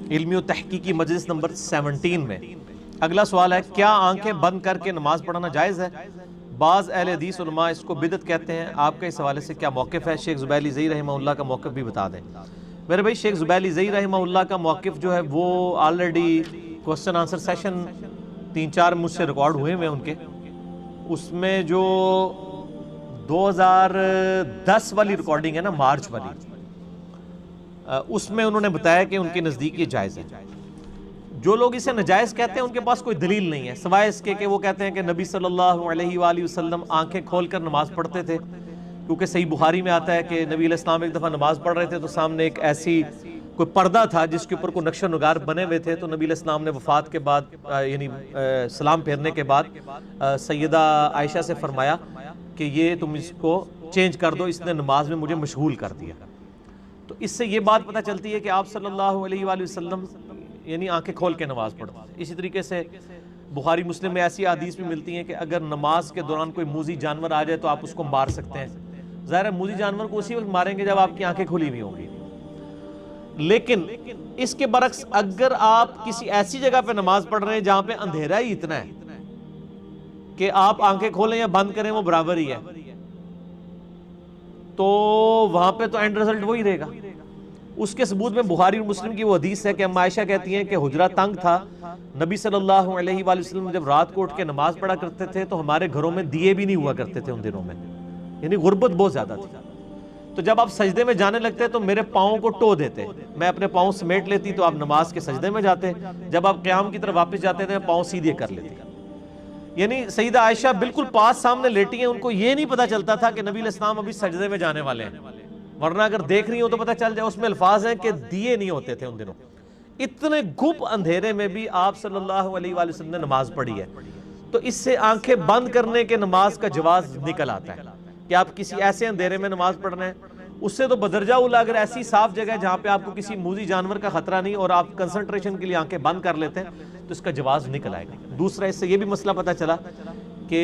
علمی و تحقیقی مجلس نمبر 17 میں۔ اگلا سوال ہے، کیا آنکھیں بند کر کے نماز پڑھنا جائز ہے؟ بعض اہل حدیث علماء اس کو بدعت کہتے ہیں، آپ کا اس حوالے سے کیا موقف ہے؟ شیخ زبیلی زئی رحمہ اللہ کا موقف بھی بتا دیں۔ میرے بھائی، شیخ زبیلی زئی رحمہ اللہ کا موقف جو ہے وہ آلریڈی کوسچن آنسر سیشن 3-4 مجھ سے ریکارڈ ہوئے ہیں ان کے، اس میں جو 2010 والی ریکارڈنگ ہے نا، مارچ والی، اس میں انہوں نے بتایا کہ ان کے نزدیک یہ جائز ہے۔ جو لوگ اسے نجائز کہتے ہیں ان کے پاس کوئی دلیل نہیں ہے، سوائے اس کے کہ وہ کہتے ہیں کہ نبی صلی اللہ علیہ وآلہ وسلم آنکھیں کھول کر نماز پڑھتے تھے، کیونکہ صحیح بخاری میں آتا ہے کہ نبی علیہ السلام ایک دفعہ نماز پڑھ رہے تھے تو سامنے ایک ایسی کوئی پردہ تھا جس کے اوپر کوئی نقش و نگار بنے ہوئے تھے، تو نبی علیہ السلام نے وفات کے بعد یعنی سلام پھیرنے کے بعد سیدہ عائشہ سے فرمایا کہ یہ تم اس کو چینج کر دو، اس نے نماز میں مجھے مشغول کر دیا۔ تو اس سے یہ بات پتہ چلتی ہے کہ آپ صلی اللہ علیہ وآلہ وسلم یعنی آنکھیں کھول کے نماز پڑھتے ہیں۔ اسی طریقے سے بخاری مسلم میں ایسی حدیث بھی ملتی ہیں کہ اگر نماز کے دوران کوئی موذی جانور آ جائے تو آپ اس کو مار سکتے ہیں۔ ظاہر ہے موذی جانور کو اسی وقت ماریں گے جب آپ کی آنکھیں کھلی ہوئی ہوں گی، لیکن اس کے برعکس اگر آپ کسی ایسی جگہ پہ نماز پڑھ رہے ہیں جہاں پہ اندھیرا ہی اتنا ہے کہ آپ آنکھیں کھولیں یا بند کریں وہ برابر ہی ہے، تو وہاں پہ تو اینڈ رزلٹ وہی رہے گا۔ اس کے ثبوت میں بخاری اور مسلم کی وہ حدیث ہے کہ ام عائشہ کہتی ہیں کہ حجرہ تنگ تھا، نبی صلی اللہ علیہ وآلہ وسلم جب رات کو اٹھ کے نماز پڑھا کرتے تھے تو ہمارے گھروں میں دیے بھی نہیں ہوا کرتے تھے ان دنوں میں، یعنی غربت بہت زیادہ تھی۔ تو جب آپ سجدے میں جانے لگتے تو میرے پاؤں کو ٹو دیتے، میں اپنے پاؤں سمیٹ لیتی تو آپ نماز کے سجدے میں جاتے، جب آپ قیام کی طرف واپس جاتے تھے پاؤں سیدھے کر لیتے۔ یعنی سیدہ عائشہ بالکل پاس سامنے لیٹی ہیں، ان کو یہ نہیں پتا چلتا تھا کہ نبی علیہ السلام ابھی سجدے میں جانے والے ہیں، ورنہ اگر دیکھ رہی ہوں تو پتہ چل جائے۔ اس میں الفاظ ہیں کہ دیے نہیں ہوتے تھے ان دنوں، اتنے گھپ اندھیرے میں بھی آپ صلی اللہ علیہ وآلہ وسلم نے نماز پڑھی ہے۔ تو اس سے آنکھیں بند کرنے کے نماز کا جواز نکل آتا ہے کہ آپ کسی ایسے اندھیرے میں نماز پڑھ رہے ہیں، اس سے تو بدرجہ اولا اگر ایسی صاف جگہ ہے جہاں پہ آپ کو کسی موذی جانور کا خطرہ نہیں اور آپ کنسنٹریشن کے لیے آنکھیں بند کر لیتے ہیں تو اس کا جواز نکل آئے گا۔ دوسرا اس سے یہ بھی مسئلہ پتہ چلا کہ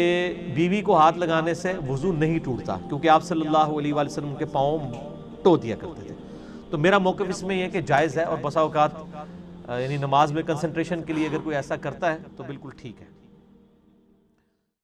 بیوی کو ہاتھ لگانے سے وضو نہیں ٹوٹتا، کیونکہ آپ صلی اللہ علیہ وآلہ وسلم کے پاؤں ٹو دیا کرتے تھے۔ تو میرا موقف اس میں یہ ہے کہ جائز ہے، اور بسا اوقات یعنی نماز میں کنسنٹریشن کے لیے اگر کوئی ایسا کرتا ہے تو بالکل ٹھیک ہے۔